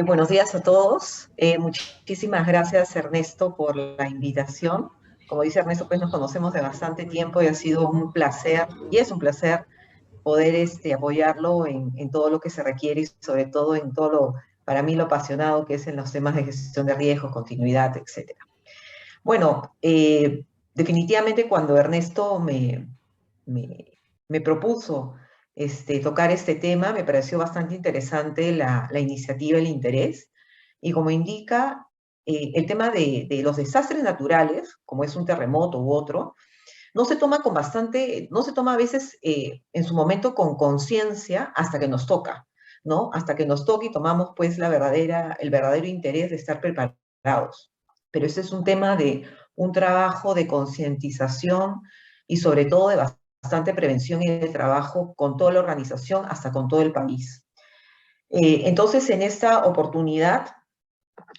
Buenos días a todos. Muchísimas gracias, Ernesto, por la invitación. Como dice Ernesto, pues nos conocemos de bastante tiempo y ha sido un placer, y es un placer poder apoyarlo en todo lo que se requiere y sobre todo en todo para mí lo apasionado que es en los temas de gestión de riesgos, continuidad, etcétera. Bueno, definitivamente cuando Ernesto me propuso tocar este tema, me pareció bastante interesante la iniciativa, el interés, y como indica, el tema de los desastres naturales, como es un terremoto u otro, no se toma a veces en su momento con conciencia hasta que nos toca, ¿no? Hasta que nos toca y tomamos pues el verdadero interés de estar preparados. Pero ese es un tema de un trabajo de concientización y sobre todo de bastante prevención y de trabajo con toda la organización, hasta con todo el país. Entonces, en esta oportunidad,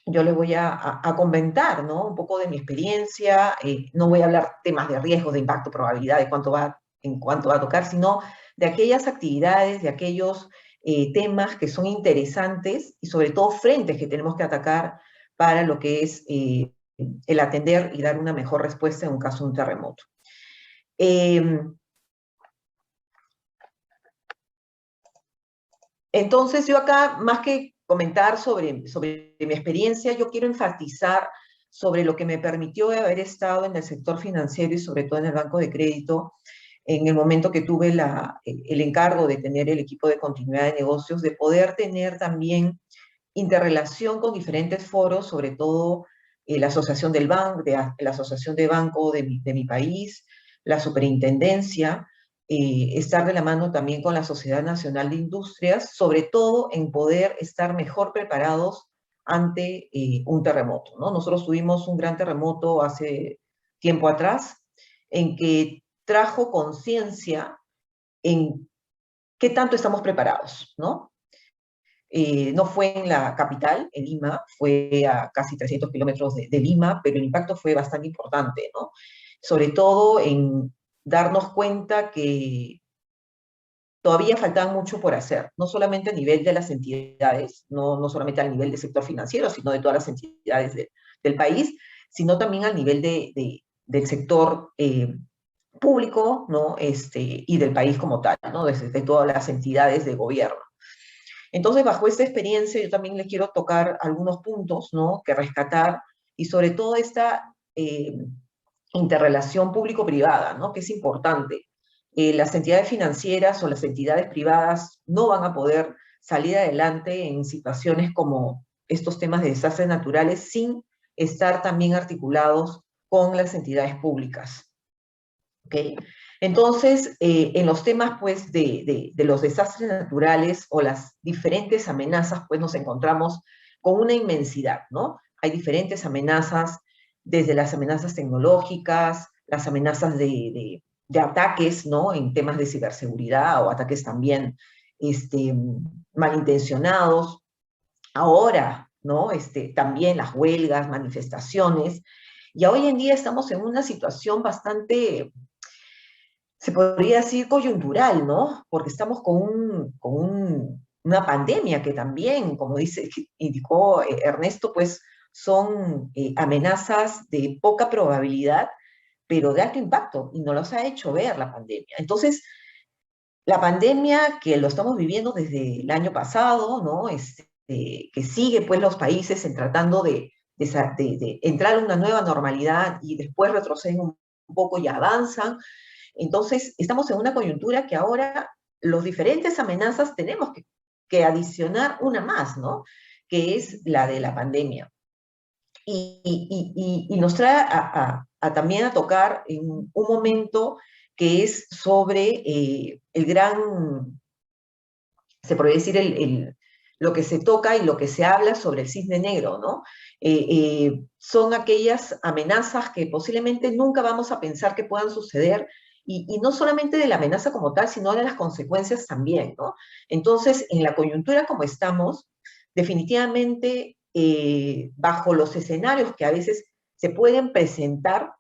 yo les voy a comentar, ¿no? Un poco de mi experiencia. No voy a hablar temas de riesgo, de impacto, probabilidad, en cuánto va a tocar, sino de aquellas actividades, de aquellos temas que son interesantes y sobre todo frentes que tenemos que atacar para lo que es el atender y dar una mejor respuesta en un caso de un terremoto. Entonces, yo acá, más que comentar sobre mi experiencia, yo quiero enfatizar sobre lo que me permitió haber estado en el sector financiero y sobre todo en el banco de crédito en el momento que tuve el encargo de tener el equipo de continuidad de negocios, de poder tener también interrelación con diferentes foros, sobre todo la Asociación del Banco, la Asociación de Banco de mi país, la Superintendencia, estar de la mano también con la Sociedad Nacional de Industrias, sobre todo en poder estar mejor preparados ante un terremoto, ¿no? Nosotros tuvimos un gran terremoto hace tiempo atrás, en que trajo conciencia en qué tanto estamos preparados, ¿no? No fue en la capital, en Lima, fue a casi 300 kilómetros de Lima, pero el impacto fue bastante importante, ¿no? Sobre todo en darnos cuenta que todavía faltaba mucho por hacer, no solamente a nivel de las entidades, no solamente al nivel del sector financiero, sino de todas las entidades del país, sino también al nivel del sector público, ¿no? Y del país como tal, ¿no? Desde todas las entidades de gobierno. Entonces, bajo esta experiencia, yo también les quiero tocar algunos puntos, ¿no? Que rescatar, y sobre todo esta interrelación público-privada, ¿no? Que es importante. Las entidades financieras o las entidades privadas no van a poder salir adelante en situaciones como estos temas de desastres naturales sin estar también articulados con las entidades públicas. ¿Okay? Entonces, en los temas pues, de los desastres naturales o las diferentes amenazas, pues nos encontramos con una inmensidad, ¿no? Hay diferentes amenazas, desde las amenazas tecnológicas, las amenazas de ataques, ¿no? En temas de ciberseguridad o ataques también malintencionados. Ahora, ¿no? También las huelgas, manifestaciones. Y hoy en día estamos en una situación bastante, se podría decir, coyuntural, ¿no? Porque estamos con una pandemia que también, como indicó Ernesto, pues son amenazas de poca probabilidad, pero de alto impacto, y nos los ha hecho ver la pandemia. Entonces, la pandemia que lo estamos viviendo desde el año pasado, ¿no? Que sigue pues los países tratando de entrar a una nueva normalidad y después retroceden un poco y avanzan. Entonces, estamos en una coyuntura que ahora los diferentes amenazas tenemos que adicionar una más, ¿no? Que es la de la pandemia. Y nos trae también a tocar en un momento que es sobre el gran, se podría decir, lo que se toca y lo que se habla sobre el cisne negro, ¿no? Son aquellas amenazas que posiblemente nunca vamos a pensar que puedan suceder, y no solamente de la amenaza como tal, sino de las consecuencias también, ¿no? Entonces, en la coyuntura como estamos, definitivamente, bajo los escenarios que a veces se pueden presentar,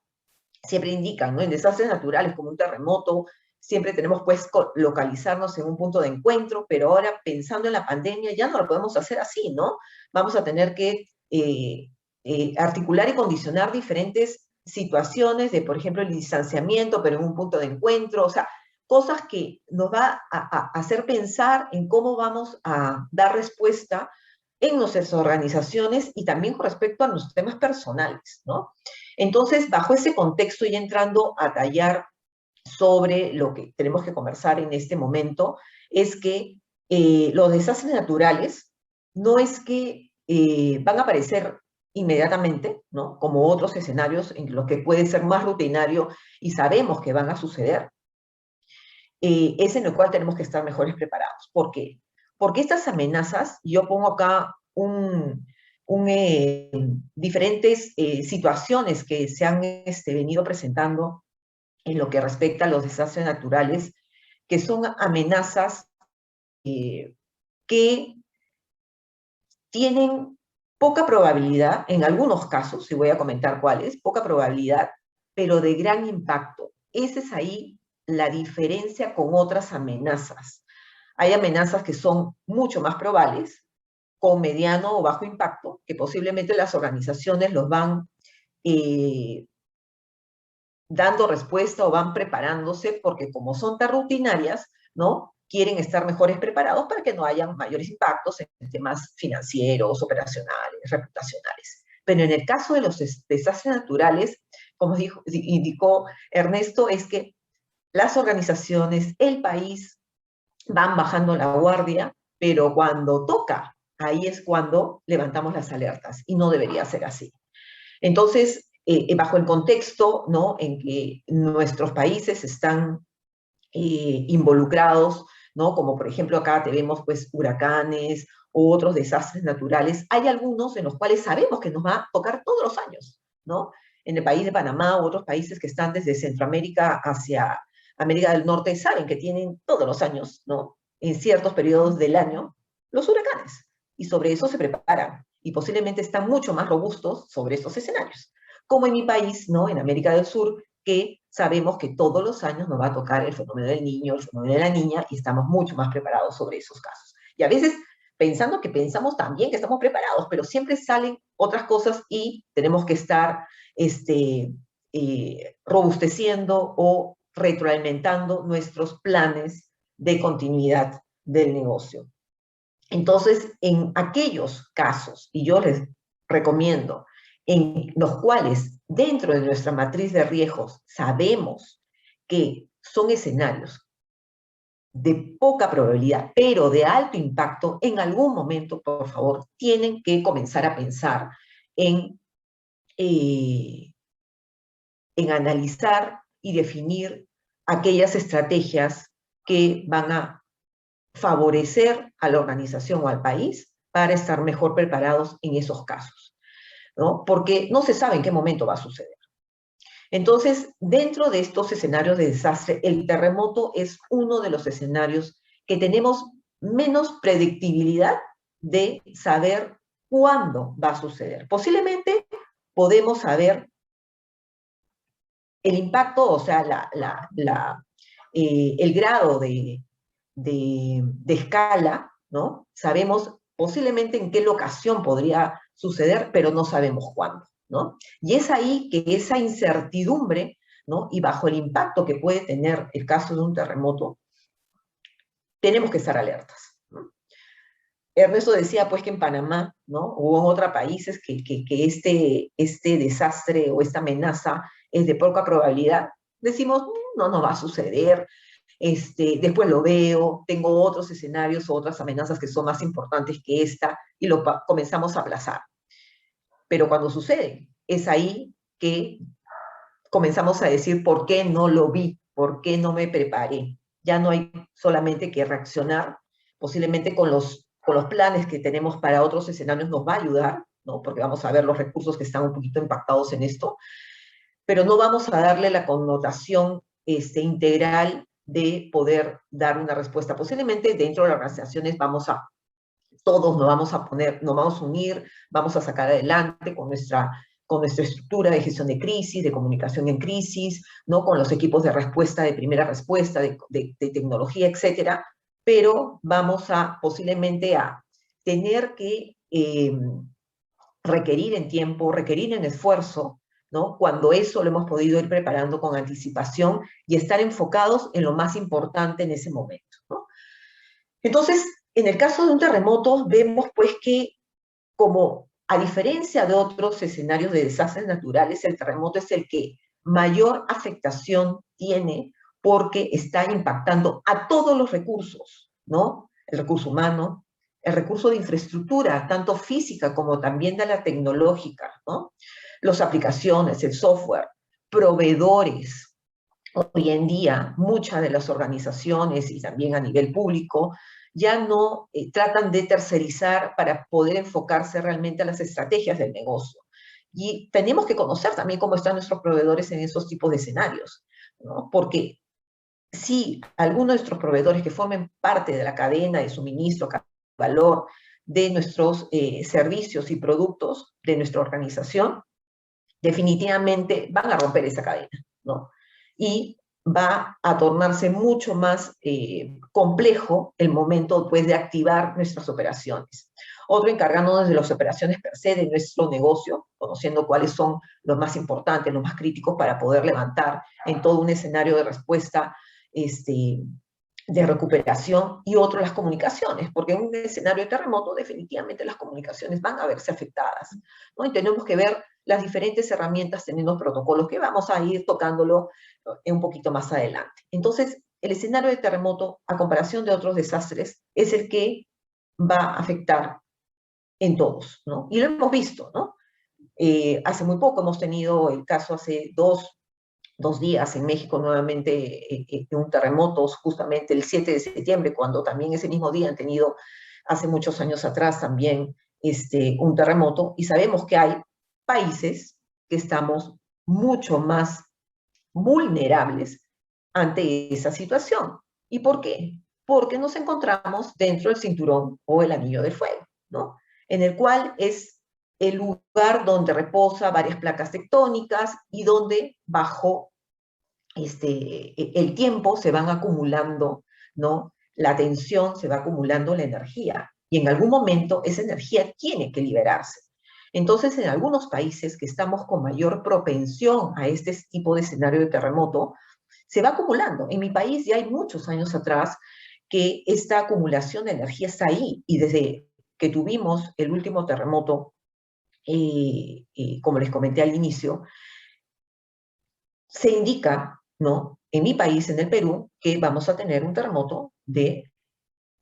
siempre indican, ¿no? En desastres naturales como un terremoto, siempre tenemos pues localizarnos en un punto de encuentro, pero ahora pensando en la pandemia ya no lo podemos hacer así, ¿no? Vamos a tener que articular y condicionar diferentes situaciones de, por ejemplo, el distanciamiento, pero en un punto de encuentro, o sea, cosas que nos va a hacer pensar en cómo vamos a dar respuesta en nuestras organizaciones y también con respecto a nuestros temas personales, ¿no? Entonces, bajo ese contexto y entrando a tallar sobre lo que tenemos que conversar en este momento, es que los desastres naturales no es que van a aparecer inmediatamente, ¿no? Como otros escenarios en los que puede ser más rutinario y sabemos que van a suceder, es en el cual tenemos que estar mejores preparados. ¿Por qué? Porque estas amenazas, yo pongo acá diferentes situaciones que se han venido presentando en lo que respecta a los desastres naturales, que son amenazas que tienen poca probabilidad, en algunos casos, y voy a comentar cuáles, poca probabilidad, pero de gran impacto. Esa es ahí la diferencia con otras amenazas. Hay amenazas que son mucho más probables, con mediano o bajo impacto, que posiblemente las organizaciones los van dando respuesta o van preparándose porque como son tan rutinarias, ¿no? Quieren estar mejores preparados para que no hayan mayores impactos en temas financieros, operacionales, reputacionales. Pero en el caso de los desastres naturales, como indicó Ernesto, es que las organizaciones, el país, van bajando la guardia, pero cuando toca, ahí es cuando levantamos las alertas, y no debería ser así. Entonces, bajo el contexto, ¿no?, en que nuestros países están involucrados, ¿no?, como por ejemplo acá tenemos pues huracanes u otros desastres naturales, hay algunos en los cuales sabemos que nos va a tocar todos los años, ¿no? En el país de Panamá u otros países que están desde Centroamérica hacia América del Norte saben que tienen todos los años, ¿no?, en ciertos periodos del año, los huracanes, y sobre eso se preparan, y posiblemente están mucho más robustos sobre estos escenarios. Como en mi país, ¿no?, en América del Sur, que sabemos que todos los años nos va a tocar el fenómeno del niño, el fenómeno de la niña, y estamos mucho más preparados sobre esos casos. Y a veces pensando que pensamos también que estamos preparados, pero siempre salen otras cosas y tenemos que estar robusteciendo o retroalimentando nuestros planes de continuidad del negocio. Entonces, en aquellos casos, y yo les recomiendo, en los cuales dentro de nuestra matriz de riesgos sabemos que son escenarios de poca probabilidad, pero de alto impacto, en algún momento, por favor, tienen que comenzar a pensar en analizar y definir aquellas estrategias que van a favorecer a la organización o al país para estar mejor preparados en esos casos, ¿no? Porque no se sabe en qué momento va a suceder. Entonces, dentro de estos escenarios de desastre, el terremoto es uno de los escenarios que tenemos menos predictibilidad de saber cuándo va a suceder. Posiblemente podemos saber el impacto, o sea, el grado de escala, ¿no? Sabemos posiblemente en qué locación podría suceder, pero no sabemos cuándo, ¿no? Y es ahí que esa incertidumbre, ¿no?, y bajo el impacto que puede tener el caso de un terremoto, tenemos que estar alertas, ¿no? Ernesto decía pues que en Panamá, ¿no?, o en otros países que este desastre o esta amenaza es de poca probabilidad. Decimos, no va a suceder, después lo veo, tengo otros escenarios o otras amenazas que son más importantes que esta, y lo comenzamos a aplazar. Pero cuando sucede, es ahí que comenzamos a decir, ¿por qué no lo vi? ¿Por qué no me preparé? Ya no hay solamente que reaccionar, posiblemente con los planes que tenemos para otros escenarios nos va a ayudar, ¿no?, porque vamos a ver los recursos que están un poquito impactados en esto, pero no vamos a darle la connotación integral de poder dar una respuesta. Posiblemente dentro de las organizaciones todos nos vamos a unir, vamos a sacar adelante con con nuestra estructura de gestión de crisis, de comunicación en crisis, ¿no? Con los equipos de respuesta, de primera respuesta, de tecnología, etcétera, pero vamos a posiblemente a tener que requerir en tiempo, requerir en esfuerzo, ¿no? Cuando eso lo hemos podido ir preparando con anticipación y estar enfocados en lo más importante en ese momento, ¿no? Entonces, en el caso de un terremoto, vemos pues que como a diferencia de otros escenarios de desastres naturales, el terremoto es el que mayor afectación tiene porque está impactando a todos los recursos, ¿no? El recurso humano, el recurso de infraestructura, tanto física como también de la tecnológica, ¿no? Las aplicaciones, el software, proveedores. Hoy en día, muchas de las organizaciones y también a nivel público ya no tratan de tercerizar para poder enfocarse realmente a las estrategias del negocio. Y tenemos que conocer también cómo están nuestros proveedores en esos tipos de escenarios, ¿no? Porque si algunos de nuestros proveedores que formen parte de la cadena de suministro, valor de nuestros servicios y productos de nuestra organización, definitivamente van a romper esa cadena, ¿no? Y va a tornarse mucho más complejo el momento pues, de activar nuestras operaciones. Otro encargándonos de las operaciones per se de nuestro negocio, conociendo cuáles son los más importantes, los más críticos para poder levantar en todo un escenario de respuesta de recuperación, y otro las comunicaciones, porque en un escenario de terremoto definitivamente las comunicaciones van a verse afectadas, ¿no? Y tenemos que ver las diferentes herramientas teniendo protocolos que vamos a ir tocándolo un poquito más adelante. Entonces, el escenario de terremoto, a comparación de otros desastres, es el que va a afectar en todos, ¿no? Y lo hemos visto, ¿no? Hace muy poco hemos tenido el caso hace dos días en México nuevamente un terremoto, justamente el 7 de septiembre, cuando también ese mismo día han tenido hace muchos años atrás también un terremoto, y sabemos que hay países que estamos mucho más vulnerables ante esa situación. ¿Y por qué? Porque nos encontramos dentro del cinturón o el anillo del fuego, ¿no? En el cual es el lugar donde reposa varias placas tectónicas y donde bajo el tiempo se van acumulando, ¿no? La tensión, se va acumulando la energía, y en algún momento esa energía tiene que liberarse. Entonces, en algunos países que estamos con mayor propensión a este tipo de escenario de terremoto, se va acumulando. En mi país ya hay muchos años atrás que esta acumulación de energía está ahí, y desde que tuvimos el último terremoto, como les comenté al inicio, se indica, ¿no? En mi país, en el Perú, que vamos a tener un terremoto de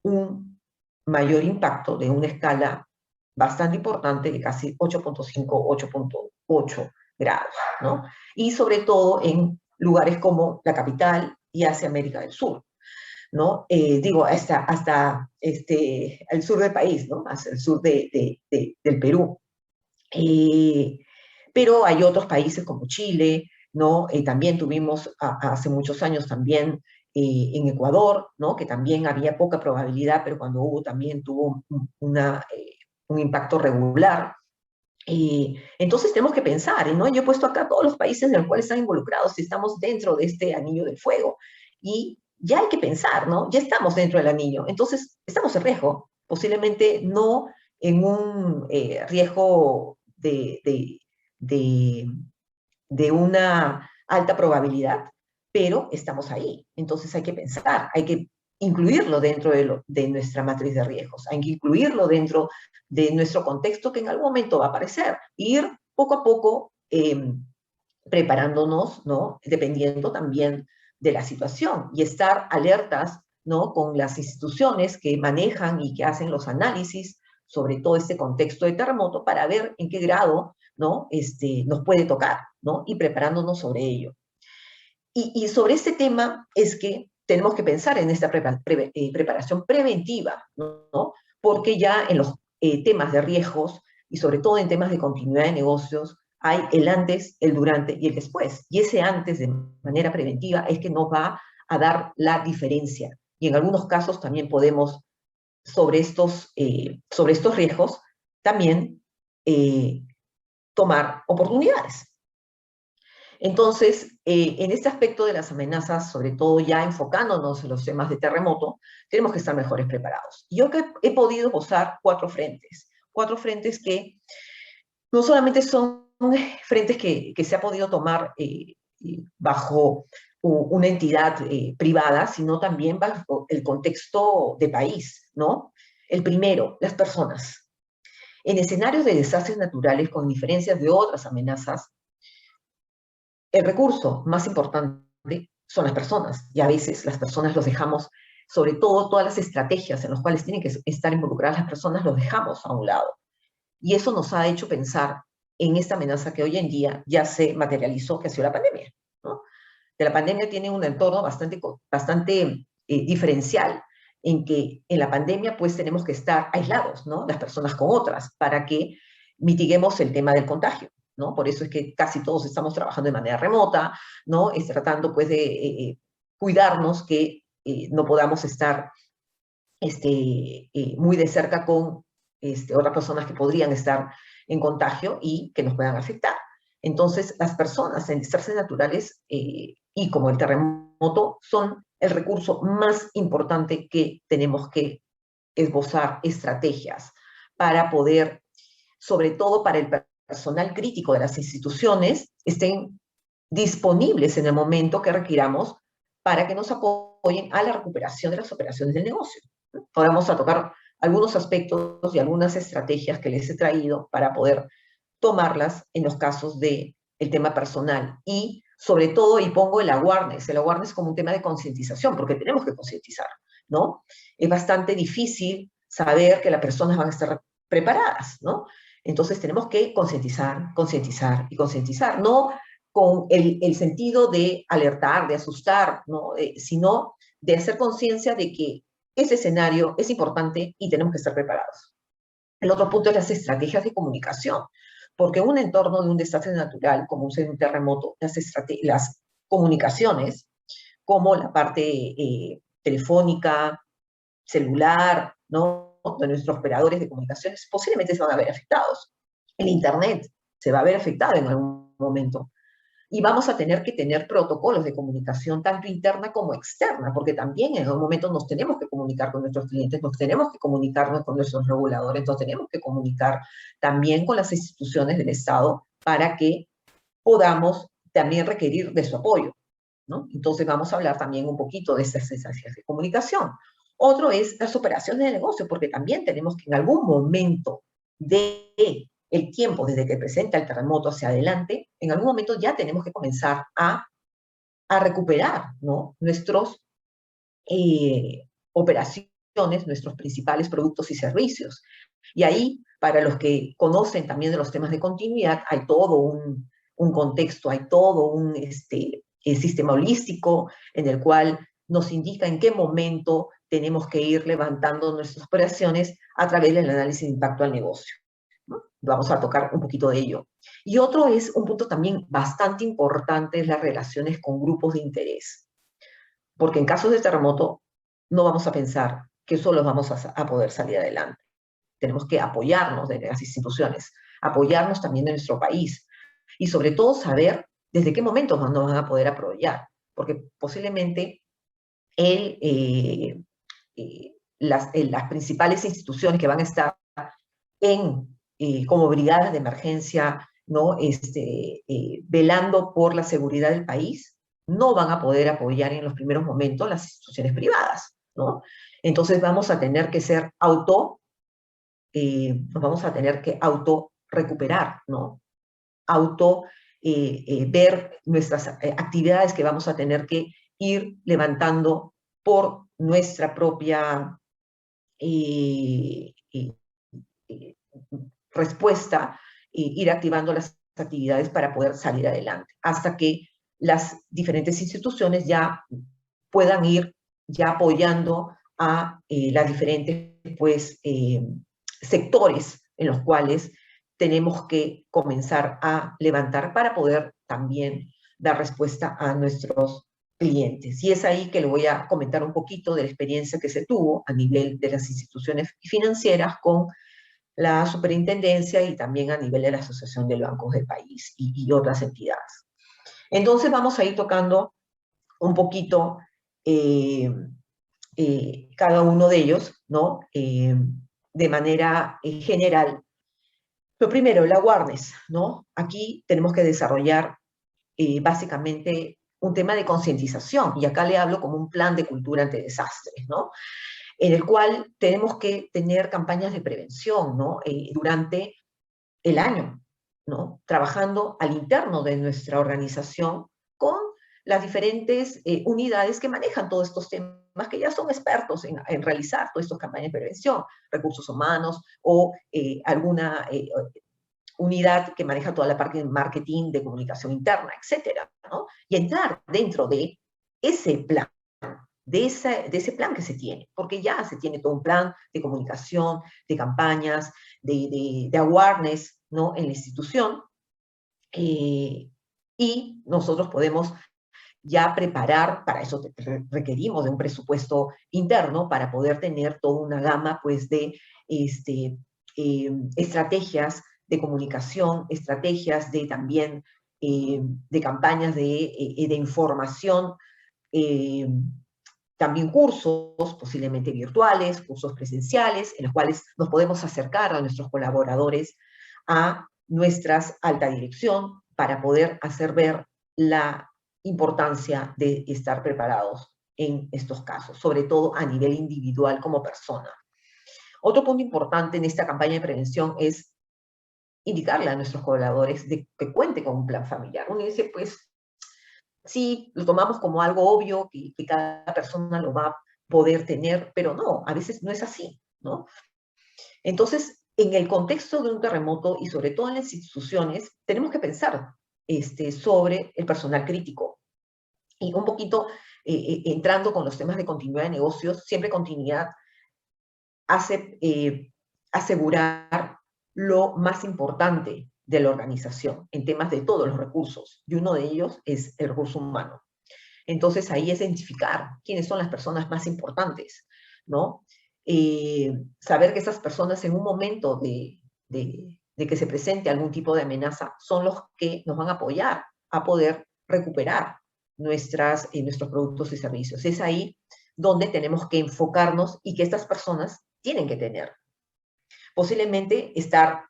un mayor impacto, de una escala bastante importante, de casi 8.5, 8.8 grados, ¿no? Y sobre todo en lugares como la capital y hacia América del Sur, ¿no? Digo, hasta el sur del país, ¿no? Hacia el sur del Perú. Pero hay otros países como Chile, ¿no? También tuvimos hace muchos años también en Ecuador, ¿no? Que también había poca probabilidad, pero cuando hubo también tuvo un impacto regular. Entonces tenemos que pensar, ¿no? Yo he puesto acá todos los países en los cuales están involucrados y estamos dentro de este anillo del fuego. Y ya hay que pensar, ¿no? Ya estamos dentro del anillo. Entonces, estamos en riesgo, posiblemente no en un riesgo de, de una alta probabilidad, pero estamos ahí. Entonces hay que pensar, hay que incluirlo dentro de nuestra matriz de riesgos, hay que incluirlo dentro de nuestro contexto que en algún momento va a aparecer, ir poco a poco preparándonos, ¿no? Dependiendo también de la situación, y estar alertas, ¿no? Con las instituciones que manejan y que hacen los análisis sobre todo este contexto de terremoto para ver en qué grado, ¿no? Nos puede tocar, ¿no? Y preparándonos sobre ello. Y sobre este tema es que tenemos que pensar en esta preparación preventiva, ¿no? Porque ya en los temas de riesgos y sobre todo en temas de continuidad de negocios hay el antes, el durante y el después. Y ese antes de manera preventiva es que nos va a dar la diferencia. Y en algunos casos también podemos, sobre estos riesgos, también tomar oportunidades. Entonces, en este aspecto de las amenazas, sobre todo ya enfocándonos en los temas de terremoto, tenemos que estar mejores preparados. Yo que he podido esbozar cuatro frentes que no solamente son frentes que se ha podido tomar bajo una entidad privada, sino también bajo el contexto de país, ¿no? El primero, las personas. En escenarios de desastres naturales, con diferencias de otras amenazas, el recurso más importante son las personas, y a veces las personas los dejamos, sobre todo todas las estrategias en las cuales tienen que estar involucradas las personas, los dejamos a un lado. Y eso nos ha hecho pensar en esta amenaza que hoy en día ya se materializó, que ha sido la pandemia, ¿no? Que la pandemia tiene un entorno bastante diferencial, en que en la pandemia pues tenemos que estar aislados, ¿no? Las personas con otras, para que mitiguemos el tema del contagio, ¿no? Por eso es que casi todos estamos trabajando de manera remota, ¿no? Tratando pues de cuidarnos que no podamos estar muy de cerca con otras personas que podrían estar en contagio y que nos puedan afectar. Entonces, las personas en desastres naturales y como el terremoto son el recurso más importante que tenemos que esbozar estrategias para poder, sobre todo para el personal crítico de las instituciones, estén disponibles en el momento que requiramos para que nos apoyen a la recuperación de las operaciones del negocio. Ahora vamos a tocar algunos aspectos y algunas estrategias que les he traído para poder tomarlas en los casos del tema personal. Y sobre todo, y pongo el awareness como un tema de concientización, porque tenemos que concientizar, ¿no? Es bastante difícil saber que las personas van a estar preparadas, ¿no? Entonces tenemos que concientizar, concientizar y concientizar, no con el sentido de alertar, de asustar, ¿no? Sino de hacer conciencia de que ese escenario es importante y tenemos que estar preparados. El otro punto es las estrategias de comunicación, porque en un entorno de un desastre natural, como un terremoto, las comunicaciones, como la parte telefónica, celular, ¿no? De nuestros operadores de comunicaciones, posiblemente se van a ver afectados. El Internet se va a ver afectado en algún momento. Y vamos a tener que tener protocolos de comunicación tanto interna como externa, porque también en algún momento nos tenemos que comunicar con nuestros clientes, nos tenemos que comunicarnos con nuestros reguladores, nos tenemos que comunicar también con las instituciones del Estado para que podamos también requerir de su apoyo, ¿no? Entonces vamos a hablar también un poquito de esas estrategias de comunicación. Otro es las operaciones de negocio, porque también tenemos que en algún momento de el tiempo desde que presenta el terremoto hacia adelante, en algún momento ya tenemos que comenzar a recuperar, ¿no? Nuestros operaciones, nuestros principales productos y servicios. Y ahí, para los que conocen también de los temas de continuidad, hay todo un contexto, hay todo un sistema holístico en el cual nos indica en qué momento tenemos que ir levantando nuestras operaciones a través del análisis de impacto al negocio, ¿no? Vamos a tocar un poquito de ello. Y otro es un punto también bastante importante, es las relaciones con grupos de interés. Porque en casos de terremoto no vamos a pensar que solos vamos a poder salir adelante. Tenemos que apoyarnos de las instituciones, apoyarnos también de nuestro país y sobre todo saber desde qué momentos nos van a poder apoyar, porque posiblemente las principales instituciones que van a estar como brigadas de emergencia, ¿no? Velando por la seguridad del país, no van a poder apoyar en los primeros momentos las instituciones privadas, ¿no? Entonces vamos a tener que nos vamos a tener que recuperar, ¿no? Ver nuestras actividades que vamos a tener que ir levantando por nuestra propia respuesta, ir activando las actividades para poder salir adelante, hasta que las diferentes instituciones ya puedan ir ya apoyando a las diferentes pues, sectores en los cuales tenemos que comenzar a levantar para poder también dar respuesta a nuestros clientes. Y es ahí que le voy a comentar un poquito de la experiencia que se tuvo a nivel de las instituciones financieras con la superintendencia y también a nivel de la Asociación de Bancos del país y otras entidades. Entonces vamos a ir tocando un poquito cada uno de ellos, ¿no? De manera general. Lo primero, la awareness, ¿no? Aquí tenemos que desarrollar básicamente un tema de concientización, y acá le hablo como un plan de cultura ante desastres, ¿no? En el cual tenemos que tener campañas de prevención, ¿no? Durante el año, ¿no? Trabajando al interno de nuestra organización con las diferentes unidades que manejan todos estos temas, que ya son expertos en realizar todas estas campañas de prevención, recursos humanos o alguna unidad que maneja toda la parte de marketing, de comunicación interna, etcétera, ¿no? Y entrar dentro de ese plan, de ese plan que se tiene, porque ya se tiene todo un plan de comunicación, de campañas, de awareness, ¿no? En la institución, y nosotros podemos ya preparar, para eso requerimos de un presupuesto interno para poder tener toda una gama pues, de estrategias de comunicación, estrategias de también de campañas de información, también cursos posiblemente virtuales, cursos presenciales, en los cuales nos podemos acercar a nuestros colaboradores, a nuestras alta dirección, para poder hacer ver la importancia de estar preparados en estos casos, sobre todo a nivel individual como persona. Otro punto importante en esta campaña de prevención es indicarle a nuestros colaboradores de que cuente con un plan familiar. Uno dice, pues, sí, lo tomamos como algo obvio, que cada persona lo va a poder tener, pero no, a veces no es así, ¿no? Entonces, en el contexto de un terremoto y sobre todo en las instituciones, tenemos que pensar sobre el personal crítico. Y un poquito entrando con los temas de continuidad de negocios, siempre continuidad hace asegurar lo más importante de la organización en temas de todos los recursos, y uno de ellos es el recurso humano. Entonces ahí es identificar quiénes son las personas más importantes, ¿no? Saber que esas personas en un momento de que se presente algún tipo de amenaza son los que nos van a apoyar a poder recuperar nuestros productos y servicios. Es ahí donde tenemos que enfocarnos y que estas personas tienen que tener. Posiblemente estar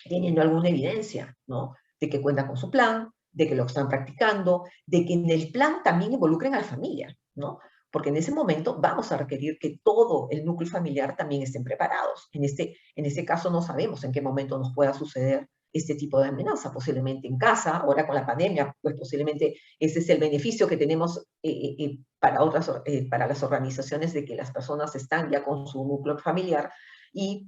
teniendo alguna evidencia, ¿no? De que cuentan con su plan, de que lo están practicando, de que en el plan también involucren a la familia, ¿no? Porque en ese momento vamos a requerir que todo el núcleo familiar también estén preparados. En este caso no sabemos en qué momento nos pueda suceder este tipo de amenaza, posiblemente en casa, ahora con la pandemia, pues posiblemente ese es el beneficio que tenemos para las organizaciones, de que las personas están ya con su núcleo familiar y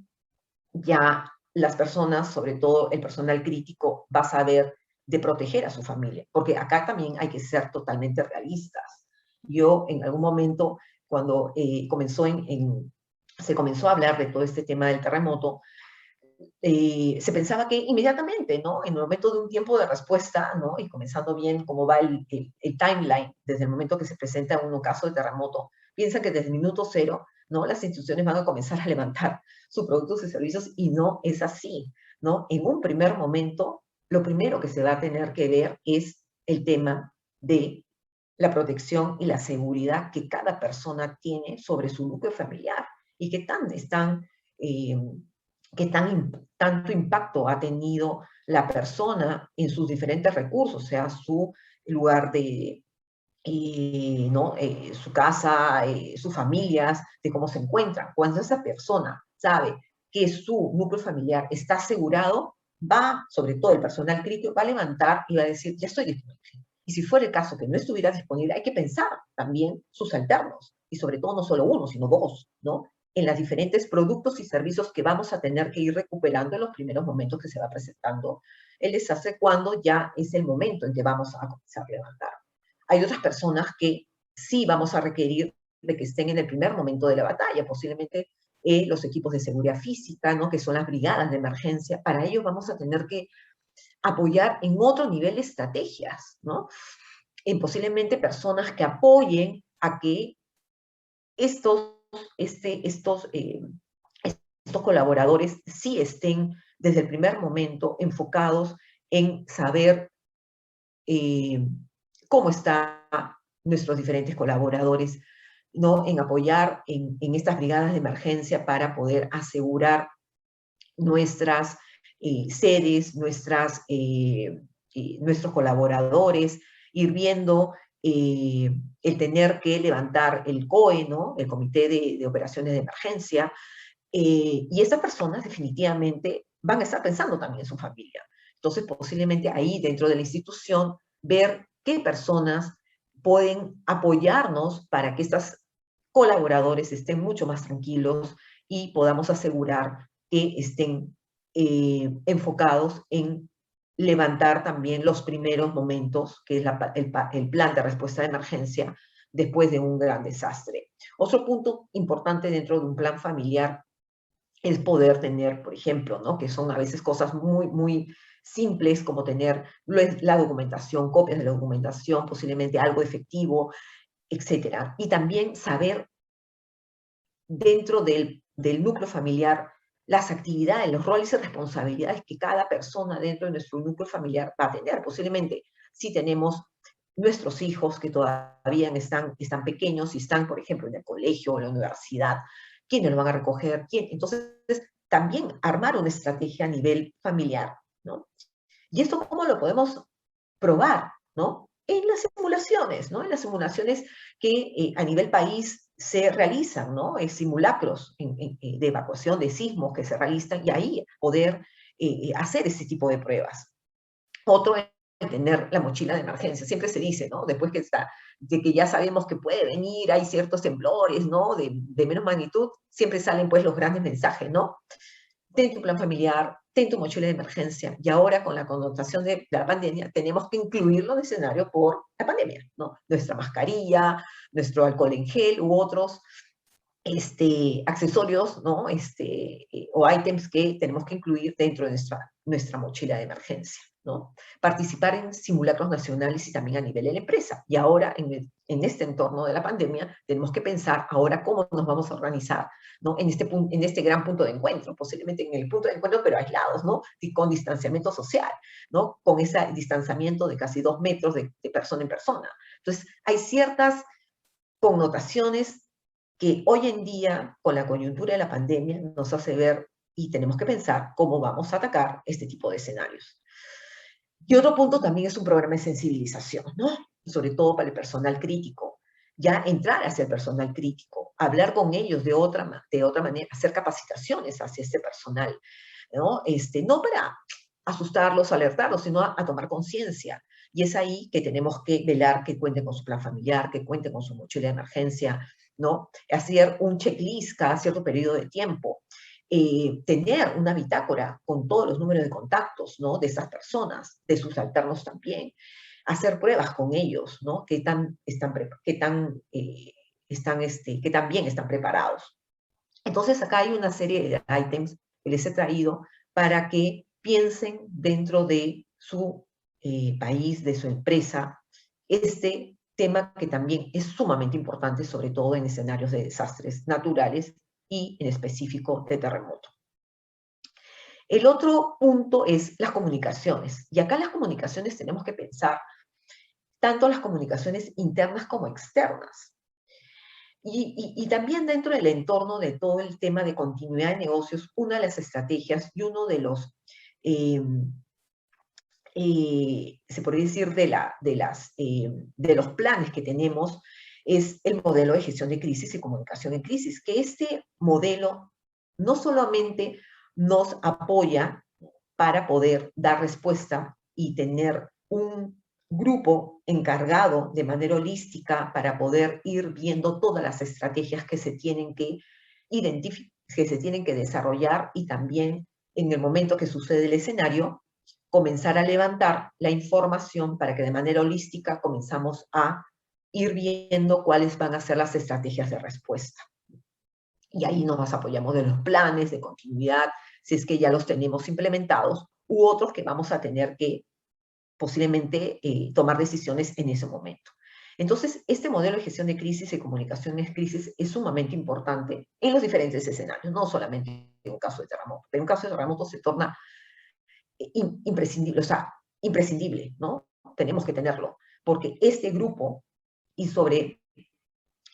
ya las personas, sobre todo el personal crítico, va a saber de proteger a su familia, porque acá también hay que ser totalmente realistas. Yo en algún momento, cuando se comenzó a hablar de todo este tema del terremoto, se pensaba que inmediatamente, ¿no? En el momento de un tiempo de respuesta, ¿no? Y comenzando bien cómo va el timeline, desde el momento que se presenta un caso de terremoto, piensa que desde el minuto cero, ¿no? Las instituciones van a comenzar a levantar sus productos y servicios, y no es así, ¿no? En un primer momento, lo primero que se va a tener que ver es el tema de la protección y la seguridad que cada persona tiene sobre su núcleo familiar, y qué tanto impacto ha tenido la persona en sus diferentes recursos, o sea, su lugar de, ¿no? Su casa, sus familias, de cómo se encuentran. Cuando esa persona sabe que su núcleo familiar está asegurado, va, sobre todo el personal crítico, va a levantar y va a decir, ya estoy disponible. Y si fuera el caso que no estuviera disponible, hay que pensar también sus alternos, y sobre todo no solo uno, sino dos, ¿no? En los diferentes productos y servicios que vamos a tener que ir recuperando en los primeros momentos que se va presentando el desastre, cuando ya es el momento en que vamos a comenzar a levantar. Hay otras personas que sí vamos a requerir de que estén en el primer momento de la batalla, posiblemente los equipos de seguridad física, ¿no? Que son las brigadas de emergencia. Para ello vamos a tener que apoyar en otro nivel de estrategias, ¿no? En posiblemente personas que apoyen a que estos estos colaboradores sí estén desde el primer momento enfocados en saber cómo están nuestros diferentes colaboradores, ¿no? En apoyar en estas brigadas de emergencia para poder asegurar nuestras sedes, nuestros colaboradores, ir viendo el tener que levantar el COE, ¿no? El Comité de Operaciones de Emergencia, y estas personas definitivamente van a estar pensando también en su familia. Entonces, posiblemente ahí, dentro de la institución, ver qué personas pueden apoyarnos para que estos colaboradores estén mucho más tranquilos y podamos asegurar que estén enfocados en levantar también los primeros momentos, que es el plan de respuesta de emergencia después de un gran desastre. Otro punto importante dentro de un plan familiar es poder tener, por ejemplo, ¿no? Que son a veces cosas muy, muy simples, como tener la documentación, copias de la documentación, posiblemente algo efectivo, etcétera. Y también saber dentro del núcleo familiar las actividades, los roles y responsabilidades que cada persona dentro de nuestro núcleo familiar va a tener. Posiblemente si tenemos nuestros hijos que todavía están pequeños y están, por ejemplo, en el colegio o en la universidad, ¿quiénes los van a recoger? ¿Quién? Entonces, también armar una estrategia a nivel familiar, ¿no? ¿Y esto cómo lo podemos probar, ¿no? En las simulaciones, ¿no? En las simulaciones que a nivel país se realizan, ¿no? Simulacros de evacuación de sismos que se realizan y ahí poder hacer ese tipo de pruebas. Otro es tener la mochila de emergencia. Siempre se dice, ¿no? Después de que ya sabemos que puede venir, hay ciertos temblores, ¿no? De menos magnitud, siempre salen pues los grandes mensajes, ¿no? Ten tu plan familiar, ten tu mochila de emergencia. Y ahora con la connotación de la pandemia, tenemos que incluirlo en el escenario por la pandemia, ¿no? Nuestra mascarilla, nuestro alcohol en gel u otros accesorios, ¿no? O ítems que tenemos que incluir dentro de nuestra mochila de emergencia, ¿no? Participar en simulacros nacionales y también a nivel de la empresa. Y ahora, en este entorno de la pandemia, tenemos que pensar ahora cómo nos vamos a organizar, ¿no? En este gran punto de encuentro, posiblemente en el punto de encuentro, pero aislados, ¿no? Y con distanciamiento social, ¿no? Con ese distanciamiento de casi 2 metros de persona en persona. Entonces, hay ciertas connotaciones que hoy en día, con la coyuntura de la pandemia, nos hace ver y tenemos que pensar cómo vamos a atacar este tipo de escenarios. Y otro punto también es un programa de sensibilización, ¿no? Sobre todo para el personal crítico. Ya entrar hacia el personal crítico, hablar con ellos de otra manera, hacer capacitaciones hacia este personal, ¿no? No para asustarlos, alertarlos, sino a tomar conciencia. Y es ahí que tenemos que velar que cuenten con su plan familiar, que cuenten con su mochila de emergencia, ¿no? Hacer un checklist cada cierto periodo de tiempo. Tener una bitácora con todos los números de contactos, ¿no? De esas personas, de sus alternos también. Hacer pruebas con ellos, ¿no? Que tan bien están preparados. Entonces, acá hay una serie de ítems que les he traído para que piensen dentro de su país, de su empresa, este tema que también es sumamente importante, sobre todo en escenarios de desastres naturales y en específico de terremoto. El otro punto es las comunicaciones. Y acá las comunicaciones tenemos que pensar tanto las comunicaciones internas como externas. Y también dentro del entorno de todo el tema de continuidad de negocios, una de las estrategias y uno de los, se podría decir, de los planes que tenemos es el modelo de gestión de crisis y comunicación en crisis, que este modelo no solamente nos apoya para poder dar respuesta y tener un grupo encargado de manera holística para poder ir viendo todas las estrategias que se tienen que identificar, que se tienen que desarrollar y también en el momento que sucede el escenario, comenzar a levantar la información para que de manera holística comenzamos a ir viendo cuáles van a ser las estrategias de respuesta. Y ahí nos apoyamos de los planes de continuidad, si es que ya los tenemos implementados, u otros que vamos a tener que posiblemente tomar decisiones en ese momento. Entonces, este modelo de gestión de crisis y comunicación en crisis es sumamente importante en los diferentes escenarios, no solamente en un caso de terremoto. Pero en un caso de terremoto se torna imprescindible, o sea, imprescindible, ¿no? Tenemos que tenerlo, porque este grupo, y sobre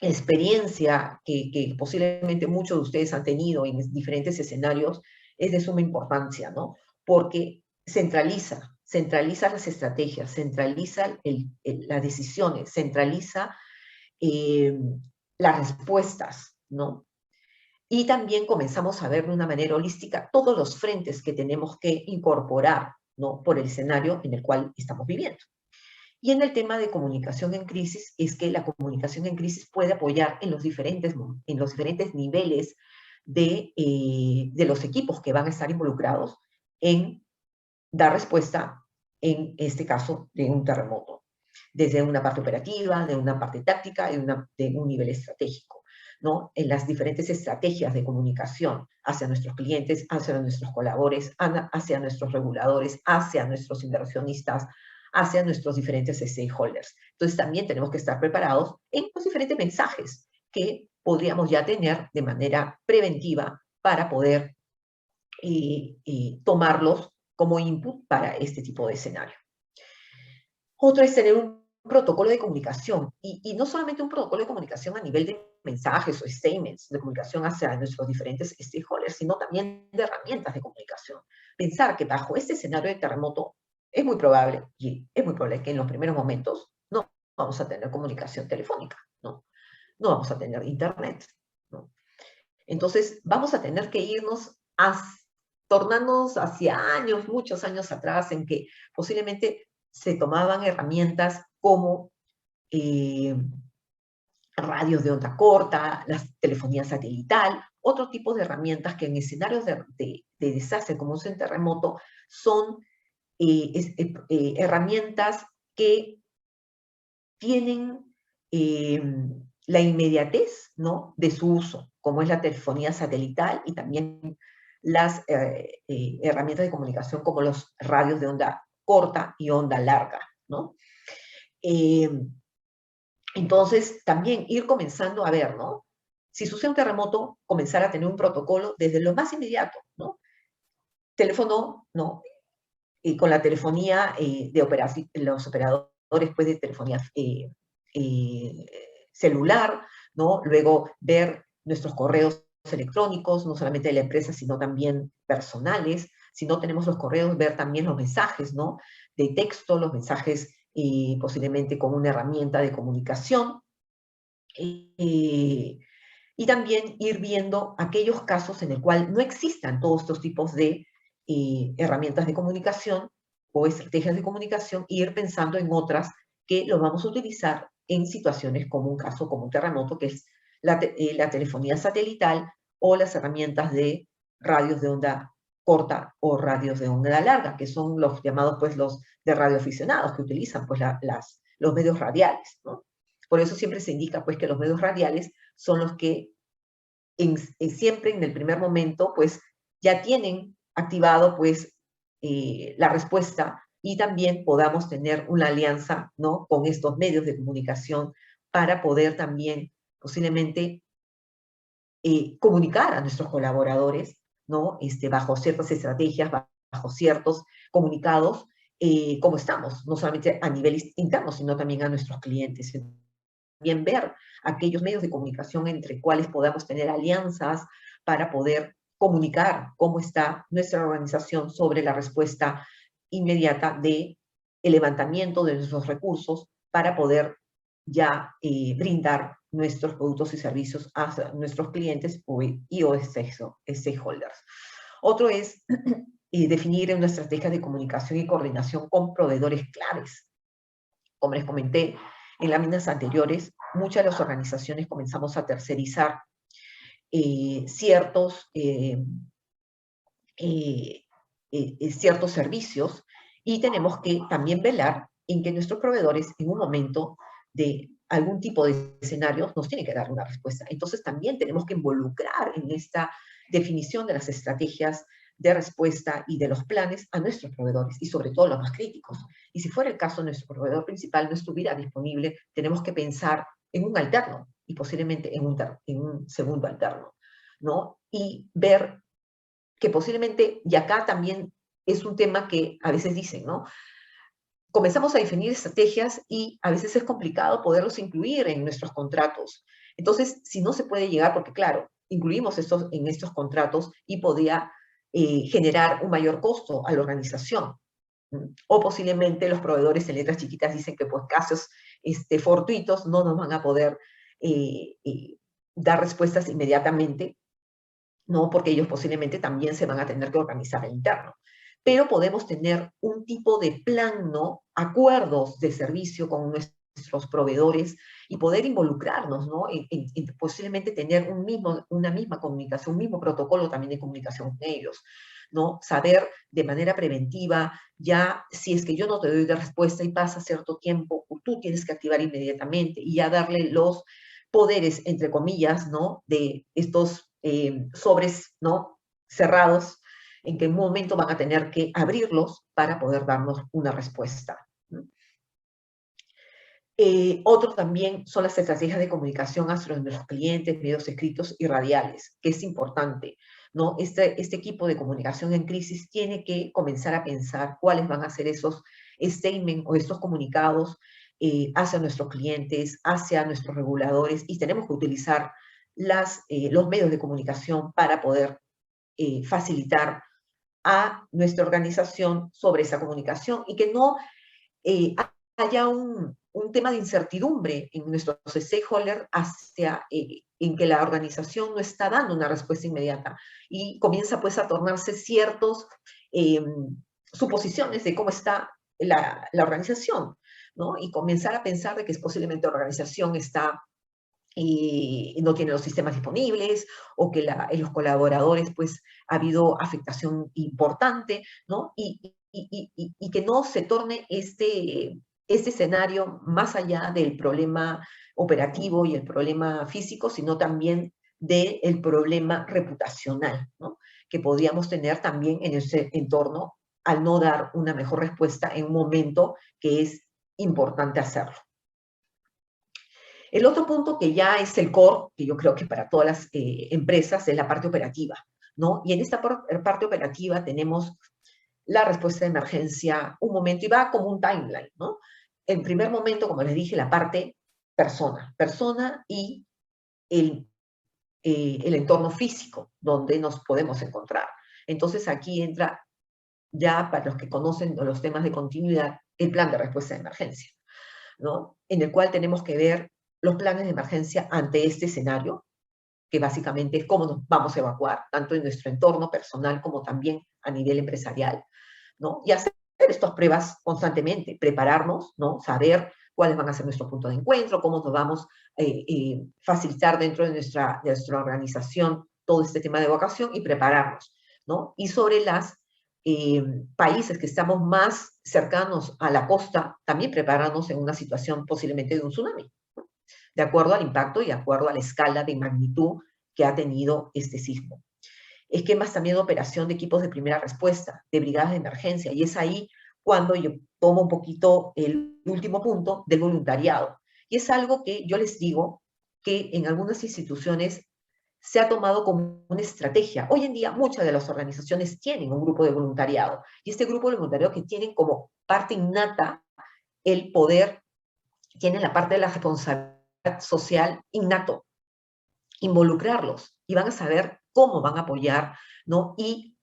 experiencia que posiblemente muchos de ustedes han tenido en diferentes escenarios, es de suma importancia, ¿no? Porque centraliza las estrategias, centraliza las decisiones, centraliza eh, las respuestas, ¿no? Y también comenzamos a ver de una manera holística todos los frentes que tenemos que incorporar, ¿no? Por el escenario en el cual estamos viviendo. Y en el tema de comunicación en crisis, es que la comunicación en crisis puede apoyar en los diferentes niveles de los equipos que van a estar involucrados en dar respuesta, en este caso, de un terremoto, desde una parte operativa, de una parte táctica y de un nivel estratégico, ¿no? En las diferentes estrategias de comunicación hacia nuestros clientes, hacia nuestros colaboradores, hacia nuestros reguladores, hacia nuestros inversionistas, hacia nuestros diferentes stakeholders. Entonces también tenemos que estar preparados en los diferentes mensajes que podríamos ya tener de manera preventiva para poder tomarlos como input para este tipo de escenario. Otro es tener un protocolo de comunicación, y no solamente un protocolo de comunicación a nivel de mensajes o statements de comunicación hacia nuestros diferentes stakeholders, sino también de herramientas de comunicación. Pensar que bajo este escenario de terremoto es muy probable, y es muy probable que en los primeros momentos no vamos a tener comunicación telefónica, ¿no? No vamos a tener internet, ¿no? Entonces vamos a tener que tornarnos hacia años, muchos años atrás, en que posiblemente se tomaban herramientas como radios de onda corta, la telefonía satelital, otro tipo de herramientas que en escenarios de desastre como un terremoto son herramientas que tienen la inmediatez, ¿no?, de su uso, como es la telefonía satelital y también las herramientas de comunicación como los radios de onda corta y onda larga, ¿no? Entonces, también ir comenzando a ver, ¿no? Si sucede un terremoto, comenzar a tener un protocolo desde lo más inmediato, ¿no? Teléfono, ¿no? Y con la telefonía los operadores pues, de telefonía celular, ¿no? Luego ver nuestros correos electrónicos, no solamente de la empresa, sino también personales. Si no tenemos los correos, ver también los mensajes, ¿no? De texto, los mensajes posiblemente con una herramienta de comunicación. Y también ir viendo aquellos casos en el cual no existan todos estos tipos de herramientas de comunicación o estrategias de comunicación, e ir pensando en otras que lo vamos a utilizar en situaciones como un caso, como un terremoto, que es la telefonía satelital o las herramientas de radios de onda corta o radios de onda larga, que son los llamados pues los de radioaficionados que utilizan pues los medios radiales, ¿no? Por eso siempre se indica pues que los medios radiales son los que siempre en el primer momento pues ya tienen activado pues la respuesta, y también podamos tener una alianza, ¿no?, con estos medios de comunicación para poder también posiblemente comunicar a nuestros colaboradores, ¿no?, bajo ciertas estrategias, bajo ciertos comunicados, cómo estamos, no solamente a nivel interno, sino también a nuestros clientes. También ver aquellos medios de comunicación entre cuales podamos tener alianzas para poder comunicar cómo está nuestra organización sobre la respuesta inmediata de el levantamiento de nuestros recursos para poder ya brindar nuestros productos y servicios a nuestros clientes y o stakeholders. Otro es definir una estrategia de comunicación y coordinación con proveedores claves. Como les comenté en láminas anteriores, muchas de las organizaciones comenzamos a tercerizar ciertos servicios, y tenemos que también velar en que nuestros proveedores en un momento de algún tipo de escenarios nos tienen que dar una respuesta. Entonces también tenemos que involucrar en esta definición de las estrategias de respuesta y de los planes a nuestros proveedores, y sobre todo los más críticos. Y si fuera el caso, nuestro proveedor principal no estuviera disponible, tenemos que pensar en un alterno, y posiblemente en un segundo alterno, ¿no? Y ver que posiblemente, y acá también es un tema que a veces dicen, ¿no? Comenzamos a definir estrategias y a veces es complicado poderlos incluir en nuestros contratos. Entonces, si no se puede llegar, porque claro, incluimos estos en estos contratos y podría generar un mayor costo a la organización. O posiblemente los proveedores en letras chiquitas dicen que por casos fortuitos no nos van a poder dar respuestas inmediatamente, ¿no? Porque ellos posiblemente también se van a tener que organizar al interno. Pero podemos tener un tipo de plan, ¿no? Acuerdos de servicio con nuestros proveedores y poder involucrarnos, ¿no? En posiblemente tener una misma comunicación, un mismo protocolo también de comunicación con ellos, ¿no? Saber de manera preventiva, ya si es que yo no te doy de respuesta y pasa cierto tiempo, tú tienes que activar inmediatamente y ya darle los poderes, entre comillas, ¿no? De estos sobres, ¿no? Cerrados, en que en un momento van a tener que abrirlos para poder darnos una respuesta. Otro también son las estrategias de comunicación hacia nuestros clientes, medios escritos y radiales, que es importante, ¿no? Este equipo de comunicación en crisis tiene que comenzar a pensar cuáles van a ser esos statements o estos comunicados hacia nuestros clientes, hacia nuestros reguladores, y tenemos que utilizar los medios de comunicación para poder facilitar a nuestra organización sobre esa comunicación y que no haya un tema de incertidumbre en nuestros stakeholders en que la organización no está dando una respuesta inmediata y comienza pues a tornarse ciertos suposiciones de cómo está la organización, ¿no? Y comenzar a pensar de que posiblemente la organización está no tiene los sistemas disponibles, o que en los colaboradores pues ha habido afectación importante, ¿no? Y que no se torne este escenario más allá del problema operativo y el problema físico, sino también del problema reputacional, ¿no? Que podríamos tener también en ese entorno al no dar una mejor respuesta en un momento que es importante hacerlo. El otro punto que ya es el core, que yo creo que para todas las empresas, es la parte operativa, ¿no? Y en esta parte operativa tenemos la respuesta de emergencia, un momento, y va como un timeline, ¿no? En primer momento, como les dije, la parte persona y el entorno físico donde nos podemos encontrar. Entonces aquí entra ya, para los que conocen los temas de continuidad, el plan de respuesta de emergencia, ¿no? En el cual tenemos que ver los planes de emergencia ante este escenario, que básicamente es cómo nos vamos a evacuar, tanto en nuestro entorno personal como también a nivel empresarial, ¿no? Y hacer estas pruebas constantemente, prepararnos, ¿no? Saber cuáles van a ser nuestros puntos de encuentro, cómo nos vamos a facilitar dentro de nuestra organización todo este tema de evacuación y prepararnos, ¿no? Y sobre los países que estamos más cercanos a la costa, también prepararnos en una situación posiblemente de un tsunami, de acuerdo al impacto y de acuerdo a la escala de magnitud que ha tenido este sismo. Esquemas también de operación de equipos de primera respuesta, de brigadas de emergencia, y es ahí cuando yo tomo un poquito el último punto del voluntariado. Y es algo que yo les digo que en algunas instituciones se ha tomado como una estrategia. Hoy en día muchas de las organizaciones tienen un grupo de voluntariado, y este grupo de voluntariado que tienen como parte innata el poder, tienen la parte de la responsabilidad social innato, involucrarlos y van a saber cómo van a apoyar, ¿no? Y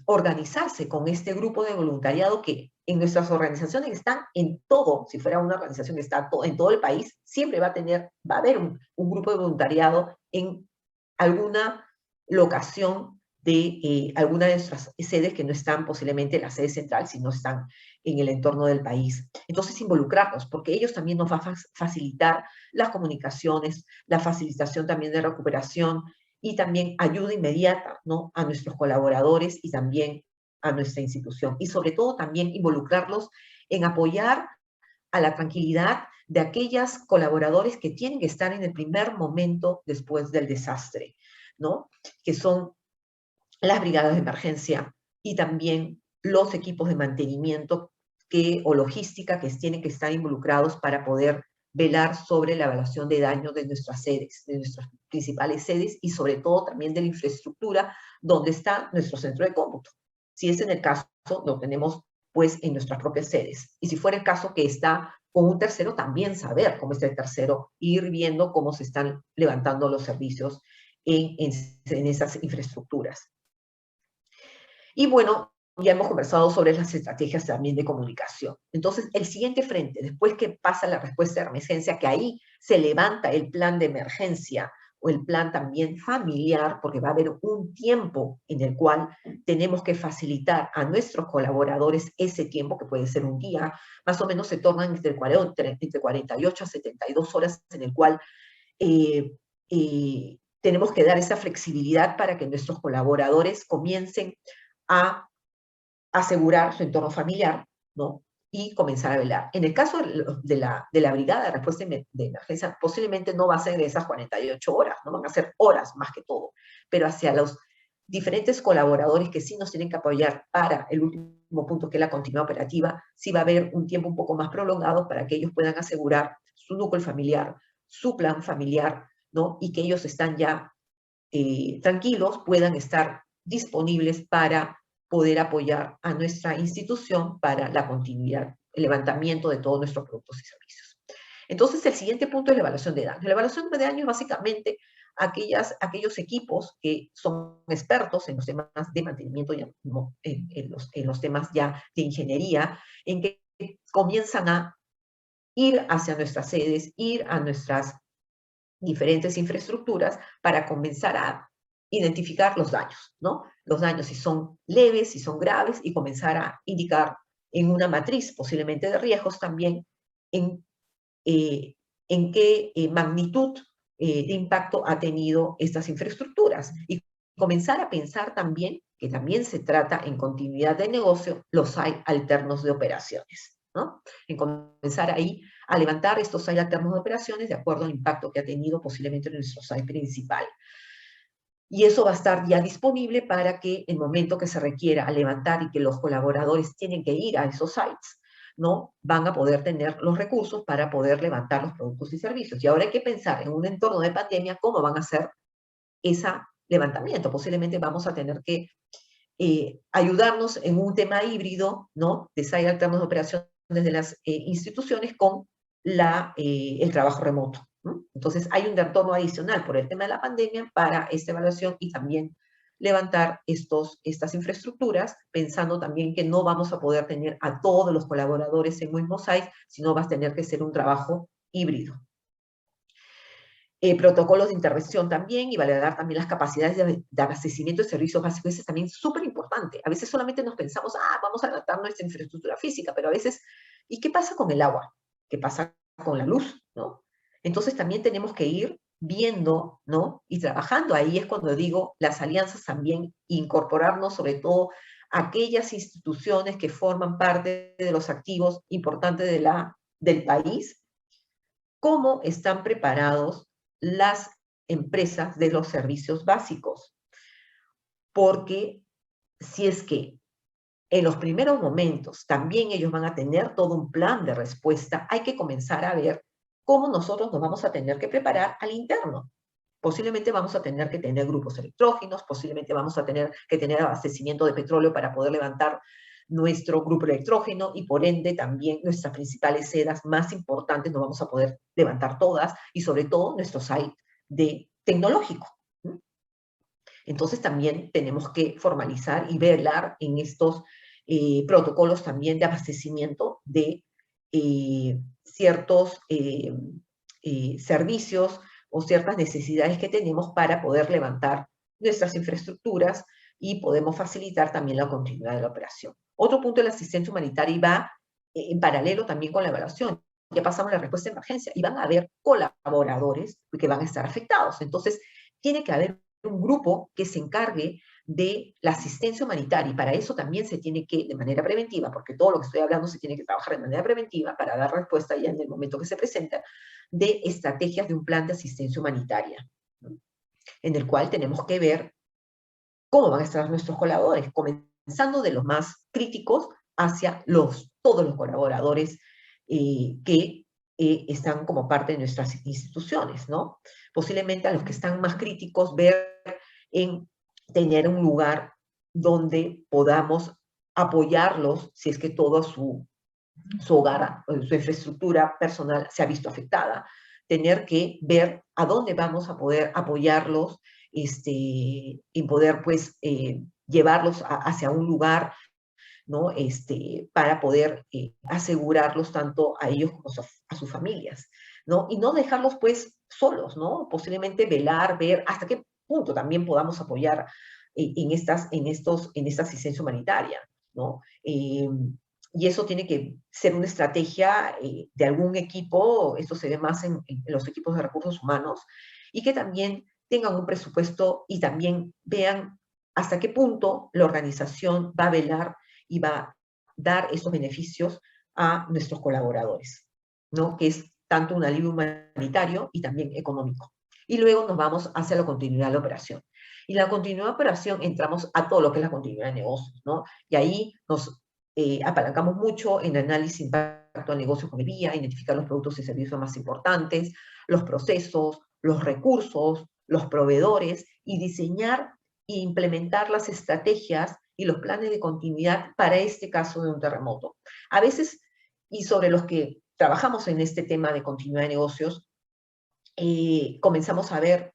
organizarse con este grupo de voluntariado que en nuestras organizaciones están en todo, si fuera una organización que está en todo el país, siempre va a haber un grupo de voluntariado en alguna locación de alguna de nuestras sedes que no están posiblemente en la sede central, sino están en el entorno del país. Entonces, involucrarnos, porque ellos también nos van a facilitar las comunicaciones, la facilitación también de recuperación y también ayuda inmediata, ¿no? A nuestros colaboradores y también a nuestra institución. Y sobre todo también involucrarlos en apoyar a la tranquilidad de aquellos colaboradores que tienen que estar en el primer momento después del desastre, ¿no? Que son las brigadas de emergencia y también los equipos de mantenimiento o logística que tienen que estar involucrados para poder velar sobre la evaluación de daños de nuestras sedes, de nuestras principales sedes y sobre todo también de la infraestructura donde está nuestro centro de cómputo. Si es en el caso, lo tenemos pues en nuestras propias sedes. Y si fuera el caso que está con un tercero, también saber cómo está el tercero, ir viendo cómo se están levantando los servicios en esas infraestructuras. Y bueno, ya hemos conversado sobre las estrategias también de comunicación. Entonces, el siguiente frente, después que pasa la respuesta de emergencia, que ahí se levanta el plan de emergencia o el plan también familiar, porque va a haber un tiempo en el cual tenemos que facilitar a nuestros colaboradores ese tiempo, que puede ser un día, más o menos se tornan entre 48 a 72 horas, en el cual tenemos que dar esa flexibilidad para que nuestros colaboradores comiencen a asegurar su entorno familiar, ¿no? Y comenzar a velar. En el caso de la brigada de respuesta de emergencia, posiblemente no va a ser de esas 48 horas, no van a ser horas más que todo, pero hacia los diferentes colaboradores que sí nos tienen que apoyar para el último punto, que es la continuidad operativa, sí va a haber un tiempo un poco más prolongado para que ellos puedan asegurar su núcleo familiar, su plan familiar, ¿no? Y que ellos están ya tranquilos, puedan estar disponibles para poder apoyar a nuestra institución para la continuidad, el levantamiento de todos nuestros productos y servicios. Entonces, el siguiente punto es la evaluación de daños. La evaluación de daños es básicamente aquellos equipos que son expertos en los temas de mantenimiento, en los temas ya de ingeniería, en que comienzan a ir hacia nuestras sedes, ir a nuestras diferentes infraestructuras para comenzar a identificar los daños, ¿no? Los daños si son leves, si son graves, y comenzar a indicar en una matriz, posiblemente de riesgos también, en, en qué magnitud de impacto ha tenido estas infraestructuras. Y comenzar a pensar también, que también se trata en continuidad de negocio, los hay alternos de operaciones, ¿no? En comenzar ahí a levantar estos site alternos de operaciones de acuerdo al impacto que ha tenido posiblemente en nuestro site principal. Y eso va a estar ya disponible para que el momento que se requiera a levantar y que los colaboradores tienen que ir a esos sites, ¿no? Van a poder tener los recursos para poder levantar los productos y servicios. Y ahora hay que pensar en un entorno de pandemia cómo van a hacer ese levantamiento. Posiblemente vamos a tener que ayudarnos en un tema híbrido, ¿no? De site alternos de operaciones de las instituciones con el trabajo remoto, ¿no? Entonces hay un entorno adicional por el tema de la pandemia para esta evaluación y también levantar estas infraestructuras, pensando también que no vamos a poder tener a todos los colaboradores en un mismo site, sino va a tener que ser un trabajo híbrido. Protocolos de intervención también y validar también las capacidades de abastecimiento de servicios básicos. Eso es también súper importante. A veces solamente nos pensamos, vamos a adaptar nuestra infraestructura física, pero a veces, ¿y qué pasa con el agua? ¿Qué pasa con la luz? ¿No? Entonces también tenemos que ir viendo, ¿no? Y trabajando. Ahí es cuando digo las alianzas también, incorporarnos sobre todo a aquellas instituciones que forman parte de los activos importantes del país, cómo están preparados las empresas de los servicios básicos. Porque si es que en los primeros momentos también ellos van a tener todo un plan de respuesta, hay que comenzar a ver cómo nosotros nos vamos a tener que preparar al interno. Posiblemente vamos a tener que tener grupos electrógenos, posiblemente vamos a tener que tener abastecimiento de petróleo para poder levantar nuestro grupo electrógeno y por ende también nuestras principales sedas más importantes no vamos a poder levantar todas y sobre todo nuestro site de tecnológico. Entonces también tenemos que formalizar y velar en estos protocolos también de abastecimiento de ciertos servicios o ciertas necesidades que tenemos para poder levantar nuestras infraestructuras y podemos facilitar también la continuidad de la operación. Otro punto de la asistencia humanitaria va en paralelo también con la evaluación. Ya pasamos la respuesta de emergencia y van a haber colaboradores que van a estar afectados. Entonces, tiene que haber un grupo que se encargue de la asistencia humanitaria y para eso también se tiene que, de manera preventiva, porque todo lo que estoy hablando se tiene que trabajar de manera preventiva para dar respuesta ya en el momento que se presenta, de estrategias de un plan de asistencia humanitaria, ¿no? En el cual tenemos que ver cómo van a estar nuestros colaboradores, comenzando de los más críticos hacia todos los colaboradores que están como parte de nuestras instituciones, ¿no? Posiblemente a los que están más críticos, ver en tener un lugar donde podamos apoyarlos si es que todo su hogar, su infraestructura personal se ha visto afectada. Tener que ver a dónde vamos a poder apoyarlos y poder, pues, llevarlos hacia un lugar, ¿no? Para poder asegurarlos tanto a ellos como a sus familias, ¿no? Y no dejarlos, pues, solos, ¿no? Posiblemente velar, ver hasta qué punto también podamos apoyar en esta asistencia humanitaria, ¿no? Y eso tiene que ser una estrategia de algún equipo, esto se ve más en los equipos de recursos humanos, y que también tengan un presupuesto y también vean hasta qué punto la organización va a velar y va a dar esos beneficios a nuestros colaboradores, ¿no? Que es tanto un alivio humanitario y también económico. Y luego nos vamos hacia la continuidad de la operación. Y la continuidad de operación entramos a todo lo que es la continuidad de negocios, ¿no? Y ahí nos apalancamos mucho en análisis de impacto al negocio con el BIA, identificar los productos y servicios más importantes, los procesos, los recursos, los proveedores, y diseñar e implementar las estrategias y los planes de continuidad para este caso de un terremoto. A veces, y sobre los que trabajamos en este tema de continuidad de negocios, comenzamos a ver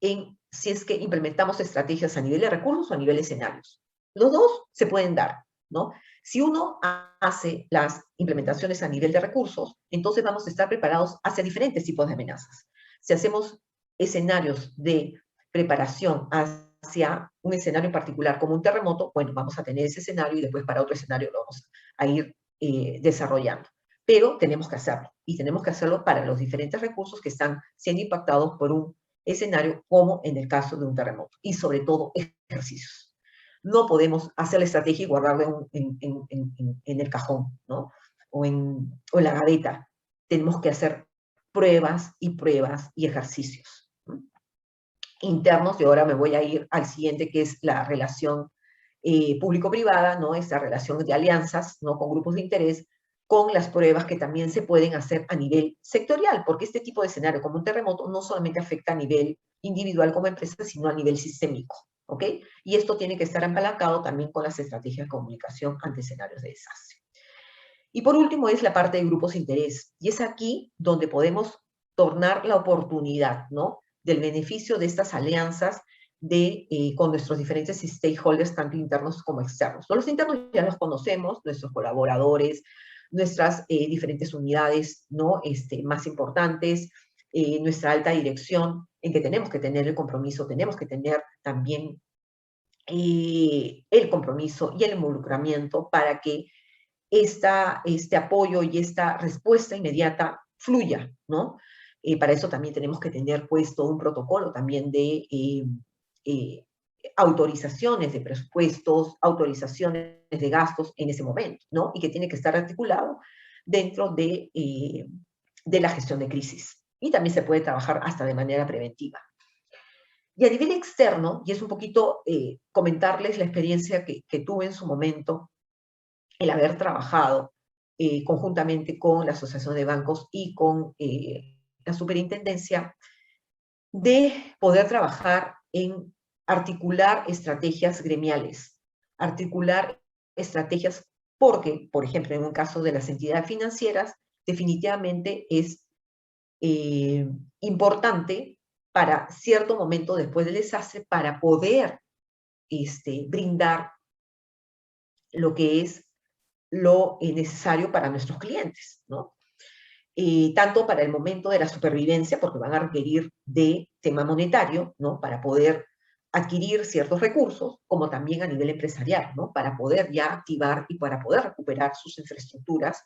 en si es que implementamos estrategias a nivel de recursos o a nivel de escenarios. Los dos se pueden dar, ¿no? Si uno hace las implementaciones a nivel de recursos, entonces vamos a estar preparados hacia diferentes tipos de amenazas. Si hacemos escenarios de preparación hacia un escenario en particular como un terremoto, bueno, vamos a tener ese escenario y después para otro escenario lo vamos a ir desarrollando. Pero tenemos que hacerlo, y tenemos que hacerlo para los diferentes recursos que están siendo impactados por un escenario como en el caso de un terremoto, y sobre todo ejercicios. No podemos hacer la estrategia y guardarla en el cajón, ¿no? O en la gaveta. Tenemos que hacer pruebas y ejercicios, ¿no? Internos, y ahora me voy a ir al siguiente, que es la relación público-privada, ¿no? Esta relación de alianzas, ¿no? Con grupos de interés, con las pruebas que también se pueden hacer a nivel sectorial, porque este tipo de escenario como un terremoto no solamente afecta a nivel individual como empresa, sino a nivel sistémico, ¿ok? Y esto tiene que estar apalancado también con las estrategias de comunicación ante escenarios de desastre. Y por último es la parte de grupos de interés, y es aquí donde podemos tornar la oportunidad, ¿no? Del beneficio de estas alianzas con nuestros diferentes stakeholders, tanto internos como externos. Los internos ya los conocemos, nuestros colaboradores, nuestras diferentes unidades, ¿no? Más importantes, nuestra alta dirección, en que tenemos que tener el compromiso, tenemos que tener también el compromiso y el involucramiento para que este apoyo y esta respuesta inmediata fluya, ¿no? Para eso también tenemos que tener puesto un protocolo también de eh, autorizaciones de presupuestos, autorizaciones de gastos en ese momento, ¿no? Y que tiene que estar articulado dentro de la gestión de crisis. Y también se puede trabajar hasta de manera preventiva. Y a nivel externo, y es un poquito comentarles la experiencia que tuve en su momento, el haber trabajado conjuntamente con la Asociación de Bancos y con la Superintendencia, de poder trabajar en articular estrategias gremiales, articular estrategias porque, por ejemplo, en un caso de las entidades financieras, definitivamente es importante para cierto momento después del desastre para poder brindar lo que es lo necesario para nuestros clientes, ¿no? Tanto para el momento de la supervivencia, porque van a requerir de tema monetario, ¿no? Para poder adquirir ciertos recursos, como también a nivel empresarial, ¿no? Para poder ya activar y para poder recuperar sus infraestructuras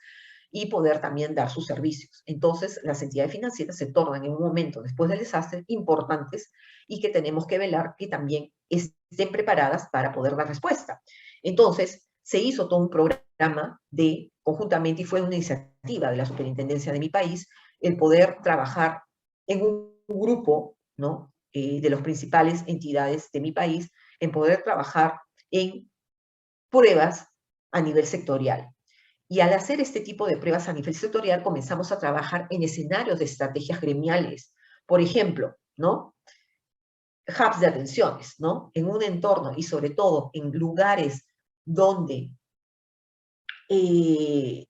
y poder también dar sus servicios. Entonces, las entidades financieras se tornan en un momento después del desastre importantes y que tenemos que velar que también estén preparadas para poder dar respuesta. Entonces, se hizo todo un programa conjuntamente, y fue una iniciativa de la superintendencia de mi país, el poder trabajar en un grupo, ¿no? De las principales entidades de mi país, en poder trabajar en pruebas a nivel sectorial. Y al hacer este tipo de pruebas a nivel sectorial, comenzamos a trabajar en escenarios de estrategias gremiales. Por ejemplo, ¿no? Hubs de atenciones, ¿no? En un entorno y sobre todo en lugares donde el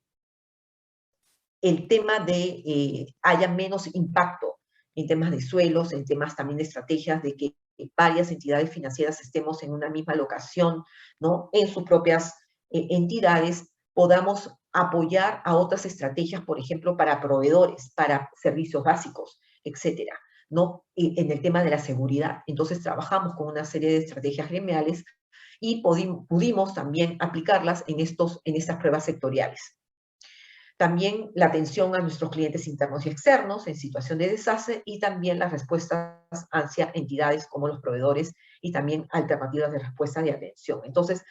tema de haya menos impacto en temas de suelos, en temas también de estrategias, de que varias entidades financieras estemos en una misma locación, ¿no? En sus propias entidades, podamos apoyar a otras estrategias, por ejemplo, para proveedores, para servicios básicos, etcétera, ¿no? En el tema de la seguridad. Entonces, trabajamos con una serie de estrategias gremiales y pudimos también aplicarlas en estas pruebas sectoriales. También la atención a nuestros clientes internos y externos en situación de desastre y también las respuestas hacia entidades como los proveedores y también alternativas de respuesta de atención. Entonces,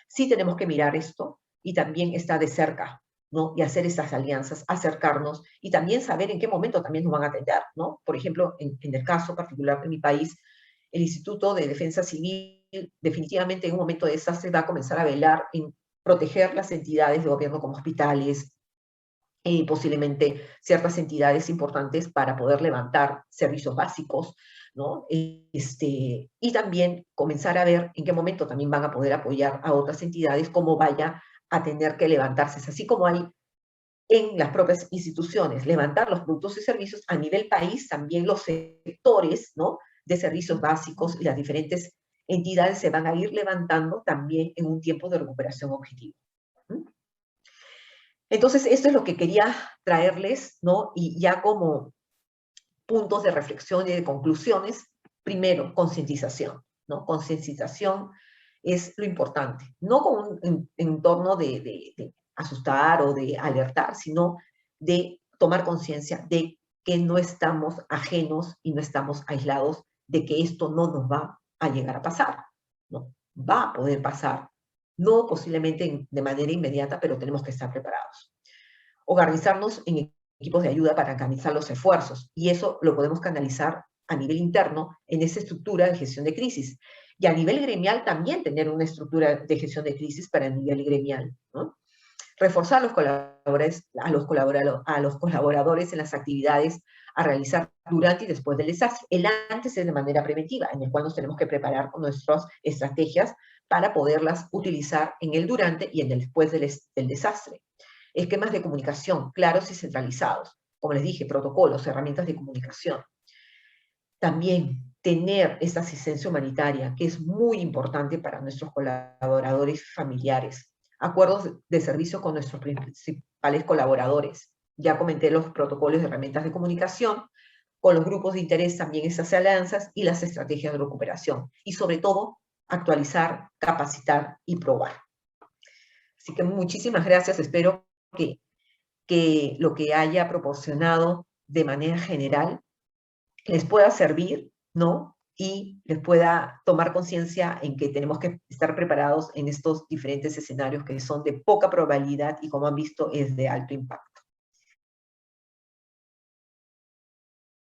sí tenemos que mirar esto y también estar de cerca, ¿no? Y hacer estas alianzas, acercarnos y también saber en qué momento también nos van a atender, ¿no? Por ejemplo, en el caso particular de mi país, el Instituto de Defensa Civil definitivamente en un momento de desastre va a comenzar a velar en proteger las entidades de gobierno como hospitales, posiblemente ciertas entidades importantes para poder levantar servicios básicos, ¿no? Y también comenzar a ver en qué momento también van a poder apoyar a otras entidades, cómo vaya a tener que levantarse. Es así como hay en las propias instituciones, levantar los productos y servicios a nivel país, también los sectores, ¿no? De servicios básicos y las diferentes entidades se van a ir levantando también en un tiempo de recuperación objetivo. Entonces, esto es lo que quería traerles, ¿no? Y ya como puntos de reflexión y de conclusiones, primero, concientización, ¿no? Concientización es lo importante, no con un entorno de asustar o de alertar, sino de tomar conciencia de que no estamos ajenos y no estamos aislados de que esto no nos va a llegar a pasar, ¿no? Va a poder pasar, no posiblemente de manera inmediata, pero tenemos que estar preparados. Organizarnos en equipos de ayuda para canalizar los esfuerzos, y eso lo podemos canalizar a nivel interno en esa estructura de gestión de crisis. Y a nivel gremial también tener una estructura de gestión de crisis para el nivel gremial, ¿no? Reforzar a los colaboradores en las actividades a realizar durante y después del desastre. El antes es de manera preventiva, en el cual nos tenemos que preparar con nuestras estrategias para poderlas utilizar en el durante y en el después del desastre. Esquemas de comunicación claros y centralizados. Como les dije, protocolos, herramientas de comunicación. También tener esta asistencia humanitaria, que es muy importante para nuestros colaboradores familiares. Acuerdos de servicio con nuestros principales colaboradores. Ya comenté los protocolos de herramientas de comunicación, con los grupos de interés también esas alianzas y las estrategias de recuperación. Y sobre todo, actualizar, capacitar y probar. Así que muchísimas gracias. Espero que lo que haya proporcionado de manera general les pueda servir, ¿no? Y les pueda tomar conciencia en que tenemos que estar preparados en estos diferentes escenarios que son de poca probabilidad y, como han visto, es de alto impacto.